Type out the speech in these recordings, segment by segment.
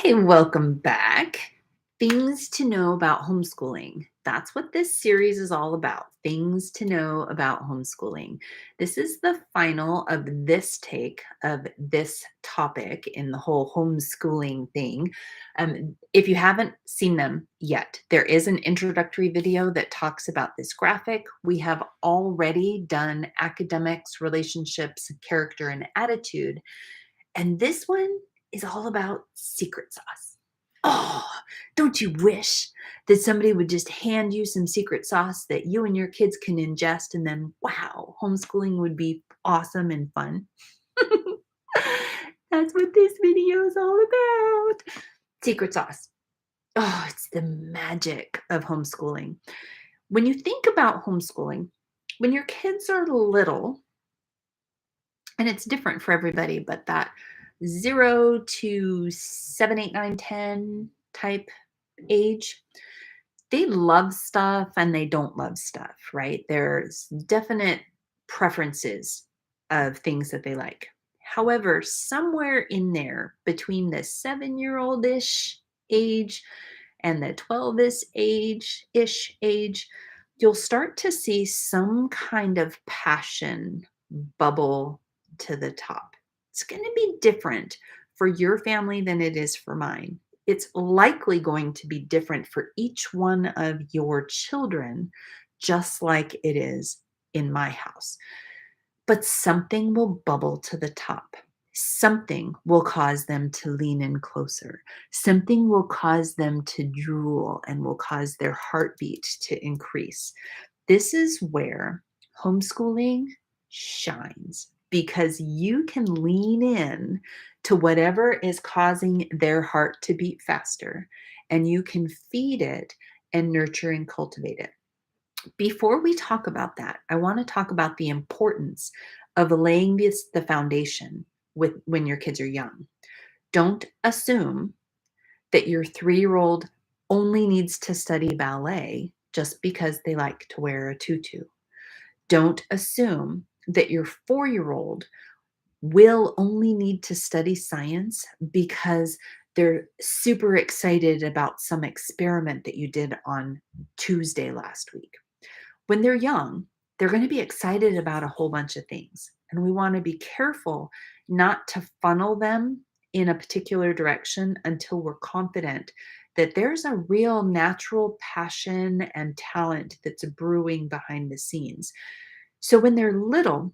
Hey, welcome back. Things to know about homeschooling. That's what this series is all about. Things to know about homeschooling. This is the final of this take of this topic in the whole homeschooling thing. If you haven't seen them yet, there is an introductory video that talks about this graphic. We have already done academics, relationships, character, and attitude. And this one is all about secret sauce. Oh, don't you wish that somebody would just hand you some secret sauce that you and your kids can ingest and then, wow, homeschooling would be awesome and fun? That's what this video is all about. Secret sauce. Oh, it's the magic of homeschooling. When you think about homeschooling, when your kids are little, and it's different for everybody, but that 0 to 7, 8, 9, 10 type age, they love stuff and they don't love stuff, right? There's definite preferences of things that they like. However, somewhere in there between the 7-year-old-ish age and the 12-ish age, you'll start to see some kind of passion bubble to the top. It's going to be different for your family than it is for mine. It's likely going to be different for each one of your children, just like it is in my house. But something will bubble to the top. Something will cause them to lean in closer. Something will cause them to drool and will cause their heartbeat to increase. This is where homeschooling shines because you can lean in to whatever is causing their heart to beat faster, and you can feed it and nurture and cultivate it. Before we talk about that, I want to talk about the importance of laying the foundation with when your kids are young. Don't assume that your 3-year-old only needs to study ballet just because they like to wear a tutu. Don't assume that your 4-year-old will only need to study science because they're super excited about some experiment that you did on Tuesday last week. When they're young, they're going to be excited about a whole bunch of things. And we want to be careful not to funnel them in a particular direction until we're confident that there's a real natural passion and talent that's brewing behind the scenes. So when they're little,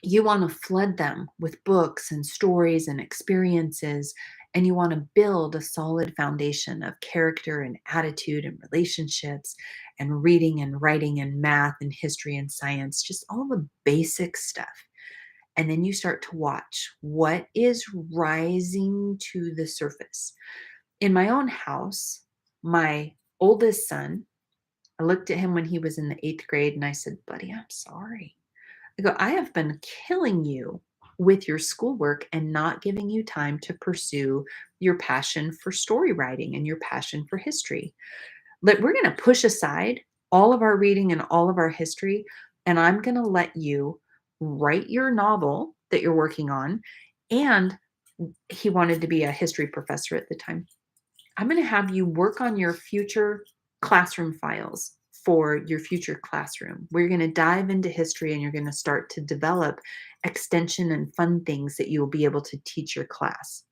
you want to flood them with books and stories and experiences, and you want to build a solid foundation of character and attitude and relationships and reading and writing and math and history and science, just all the basic stuff. And then you start to watch what is rising to the surface. In my own house, my oldest son, I looked at him when he was in the 8th grade and I said, "Buddy, I'm sorry." I go, "I have been killing you with your schoolwork and not giving you time to pursue your passion for story writing and your passion for history. We're going to push aside all of our reading and all of our history, and I'm going to let you write your novel that you're working on." And he wanted to be a history professor at the time. "I'm going to have you work on your future classroom files for your future classroom. We're going to dive into history and you're going to start to develop extension and fun things that you'll be able to teach your class."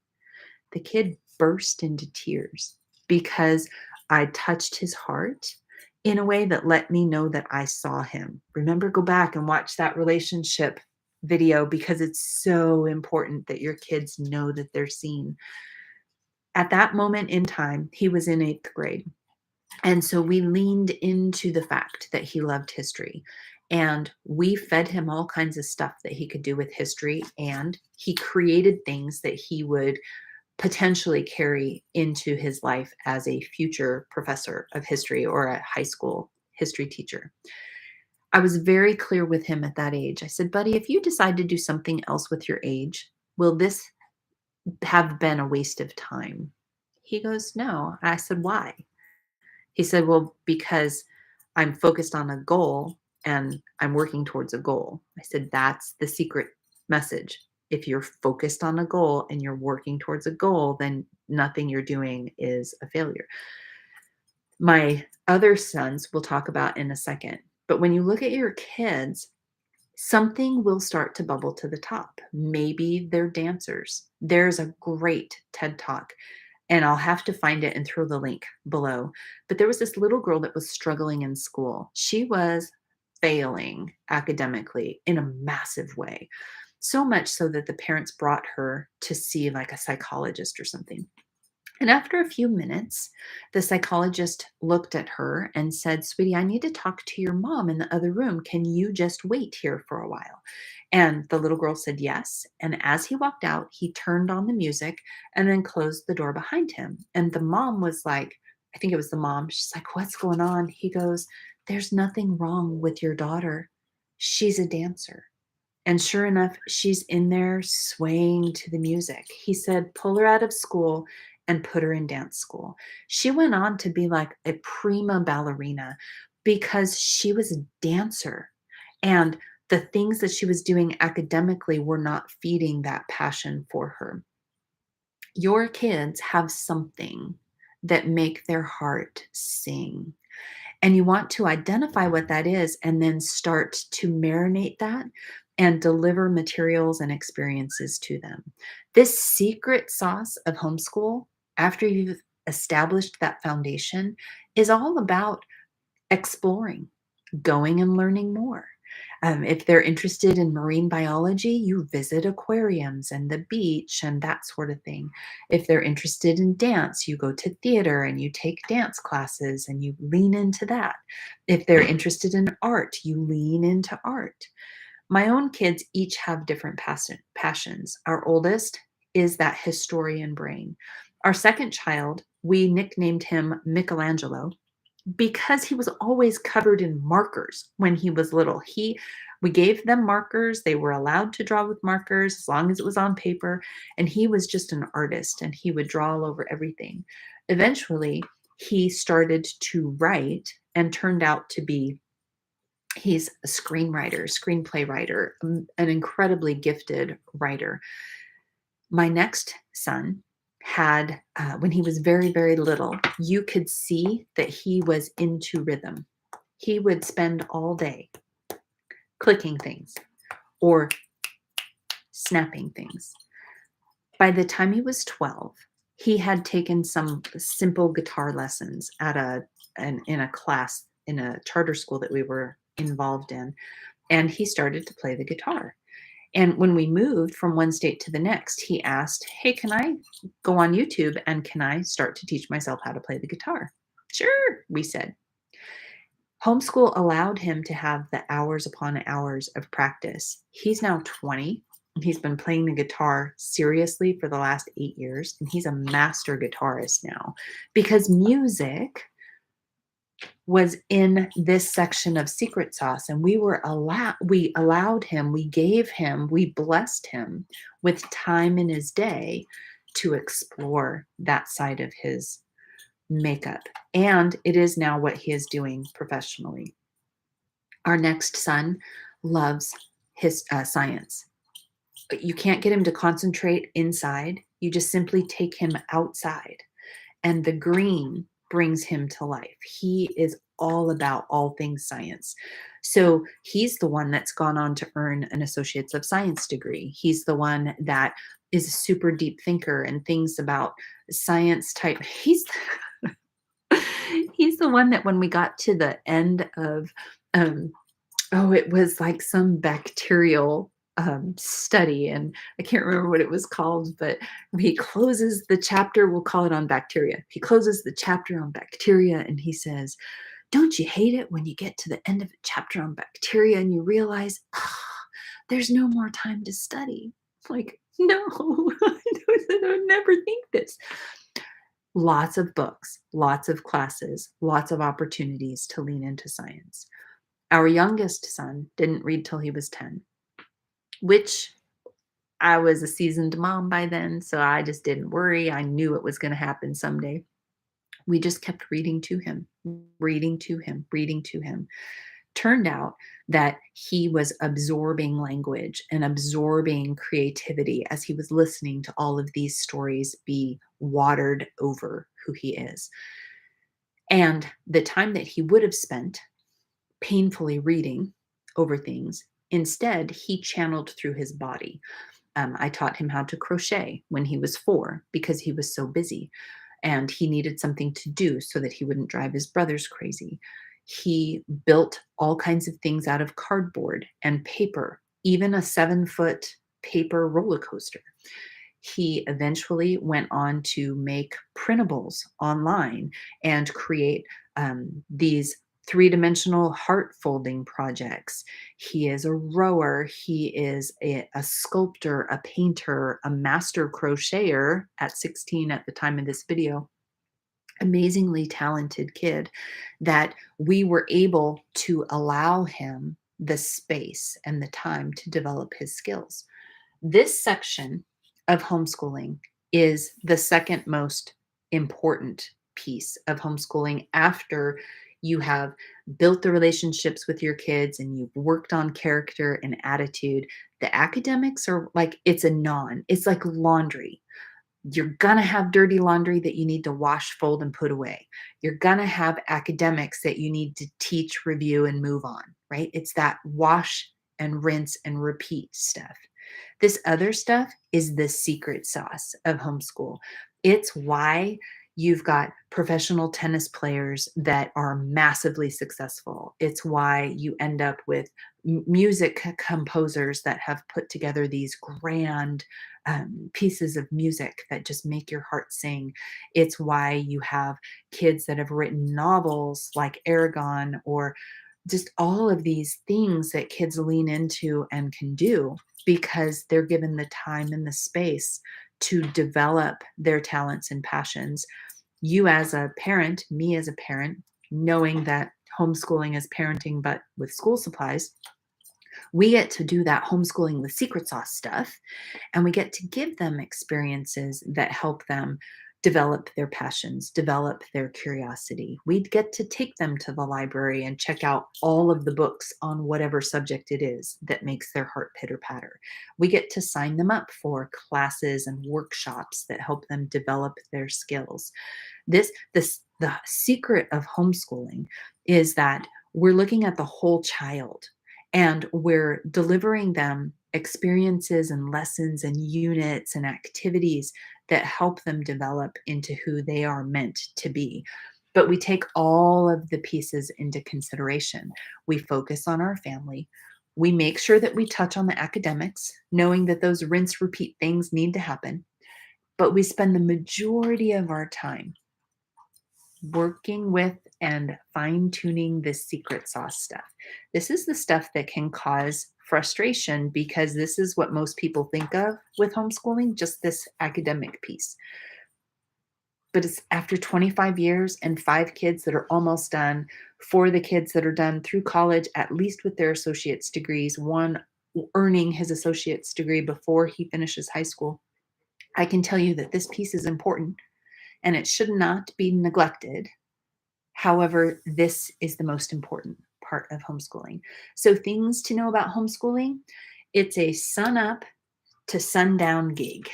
The kid burst into tears because I touched his heart in a way that let me know that I saw him. Remember, go back and watch that relationship video because it's so important that your kids know that they're seen. At that moment in time, he was in 8th grade. And so we leaned into the fact that he loved history. And we fed him all kinds of stuff that he could do with history. And he created things that he would potentially carry into his life as a future professor of history or a high school history teacher. I was very clear with him at that age. I said, "Buddy, if you decide to do something else with your age, will this have been a waste of time?" He goes, "No." I said, "Why?" He said, "Well, because I'm focused on a goal and I'm working towards a goal." I said, "That's the secret message. If you're focused on a goal and you're working towards a goal, then nothing you're doing is a failure. My other sons we'll talk about in a second. But when you look at your kids, something will start to bubble to the top. Maybe they're dancers. There's a great TED Talk, and I'll have to find it and throw the link below. But there was this little girl that was struggling in school. She was failing academically in a massive way. So much so that the parents brought her to see like a psychologist or something. And after a few minutes, the psychologist looked at her and said, "Sweetie, I need to talk to your mom in the other room. Can you just wait here for a while?" And the little girl said yes. And as he walked out, he turned on the music and then closed the door behind him. And the mom was like, I think it was the mom, she's like, "What's going on?" He goes, "There's nothing wrong with your daughter. She's a dancer." And sure enough, she's in there swaying to the music. He said, "Pull her out of school and put her in dance school." She went on to be like a prima ballerina because she was a dancer. And the things that she was doing academically were not feeding that passion for her. Your kids have something that make their heart sing. And you want to identify what that is and then start to marinate that and deliver materials and experiences to them. This secret sauce of homeschool, after you've established that foundation, is all about exploring, going and learning more. If they're interested in marine biology, you visit aquariums and the beach and that sort of thing. If they're interested in dance, you go to theater and you take dance classes and you lean into that. If they're interested in art, you lean into art. My own kids each have different passions. Our oldest is that historian brain. Our second child, we nicknamed him Michelangelo because he was always covered in markers when he was little. We gave them markers. They were allowed to draw with markers as long as it was on paper. And he was just an artist and he would draw all over everything. Eventually, he started to write and turned out to be he's a screenwriter, screenplay writer, an incredibly gifted writer. My next son had, when he was very, very little, you could see that he was into rhythm. He would spend all day clicking things or snapping things. By the time he was 12, he had taken some simple guitar lessons in a class in a charter school that we were involved in, and he started to play the guitar. And when we moved from one state to the next, he asked, "Hey, can I go on YouTube and can I start to teach myself how to play the guitar?" "Sure," we said. Homeschool allowed him to have the hours upon hours of practice. He's now 20 and he's been playing the guitar seriously for the last 8 years. And he's a master guitarist now because music was in this section of secret sauce, and we allowed him, we gave him, we blessed him with time in his day to explore that side of his makeup. And it is now what he is doing professionally. Our next son loves his science. But you can't get him to concentrate inside. You just simply take him outside, and the green brings him to life. He is all about all things science. So he's the one that's gone on to earn an Associates of Science degree. He's the one that is a super deep thinker and things about science type. He's the one that when we got to the end of, it was like some bacterial study, and I can't remember what it was called, but he closes the chapter, we'll call it on bacteria. He closes the chapter on bacteria and he says, "Don't you hate it when you get to the end of a chapter on bacteria and you realize, there's no more time to study?" Like, no, I would never think this. Lots of books, lots of classes, lots of opportunities to lean into science. Our youngest son didn't read till he was 10, which I was a seasoned mom by then, so I just didn't worry. I knew it was going to happen someday. We just kept reading to him, reading to him, reading to him. Turned out that he was absorbing language and absorbing creativity as he was listening to all of these stories be watered over who he is. And the time that he would have spent painfully reading over things, instead, he channeled through his body. I taught him how to crochet when he was 4 because he was so busy and he needed something to do so that he wouldn't drive his brothers crazy. He built all kinds of things out of cardboard and paper, even a 7-foot paper roller coaster. He eventually went on to make printables online and create these three-dimensional heart folding projects. He is a rower. He is a sculptor, a painter, a master crocheter at 16 at the time of this video. Amazingly talented kid that we were able to allow him the space and the time to develop his skills. This section of homeschooling is the second most important piece of homeschooling after you have built the relationships with your kids and you've worked on character and attitude. The academics are like, it's like laundry. You're going to have dirty laundry that you need to wash, fold, and put away. You're going to have academics that you need to teach, review, and move on, right? It's that wash and rinse and repeat stuff. This other stuff is the secret sauce of homeschool. It's why you've got professional tennis players that are massively successful. It's why you end up with music composers that have put together these grand pieces of music that just make your heart sing. It's why you have kids that have written novels like Aragon, or just all of these things that kids lean into and can do because they're given the time and the space to develop their talents and passions. You as a parent, me as a parent, knowing that homeschooling is parenting but with school supplies, we get to do that homeschooling with secret sauce stuff, and we get to give them experiences that help them develop their passions, develop their curiosity. We'd get to take them to the library and check out all of the books on whatever subject it is that makes their heart pitter patter. We get to sign them up for classes and workshops that help them develop their skills. The secret of homeschooling is that we're looking at the whole child and we're delivering them experiences and lessons and units and activities that help them develop into who they are meant to be. But we take all of the pieces into consideration. We focus on our family. We make sure that we touch on the academics, knowing that those rinse repeat things need to happen. But we spend the majority of our time working with and fine tuning this secret sauce stuff. This is the stuff that can cause frustration because this is what most people think of with homeschooling, just this academic piece. But it's after 25 years and 5 kids that are almost done, 4 of the kids that are done through college, at least with their associate's degrees, one earning his associate's degree before he finishes high school. I can tell you that this piece is important and it should not be neglected. However, this is the most important part of homeschooling. So things to know about homeschooling, it's a sun up to sundown gig.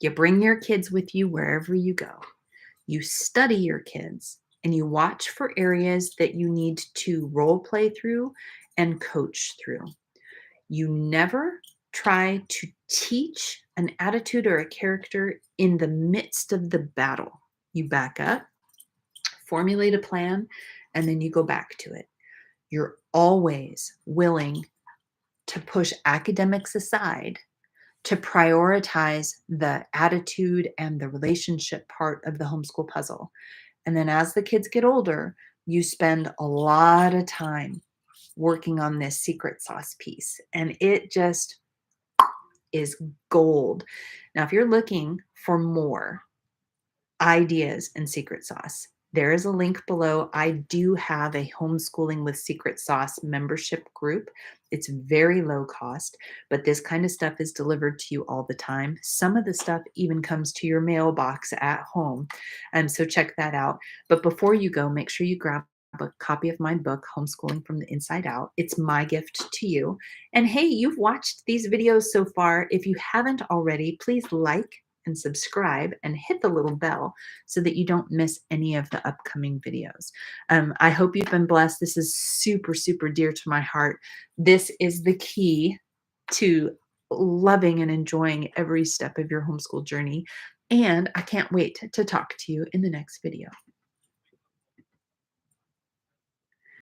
You bring your kids with you wherever you go. You study your kids and you watch for areas that you need to role play through and coach through. You never try to teach an attitude or a character in the midst of the battle. You back up, formulate a plan, and then you go back to it. You're always willing to push academics aside to prioritize the attitude and the relationship part of the homeschool puzzle. And then as the kids get older, you spend a lot of time working on this secret sauce piece. And it just is gold. Now, if you're looking for more ideas and secret sauce, there is a link below. I do have a Homeschooling with Secret Sauce membership group. It's very low cost, but this kind of stuff is delivered to you all the time. Some of the stuff even comes to your mailbox at home. So check that out. But before you go, make sure you grab a copy of my book, Homeschooling from the Inside Out. It's my gift to you. And hey, you've watched these videos so far. If you haven't already, please like and subscribe and hit the little bell so that you don't miss any of the upcoming videos. I hope you've been blessed. This is super, super dear to my heart. This is the key to loving and enjoying every step of your homeschool journey. And I can't wait to talk to you in the next video.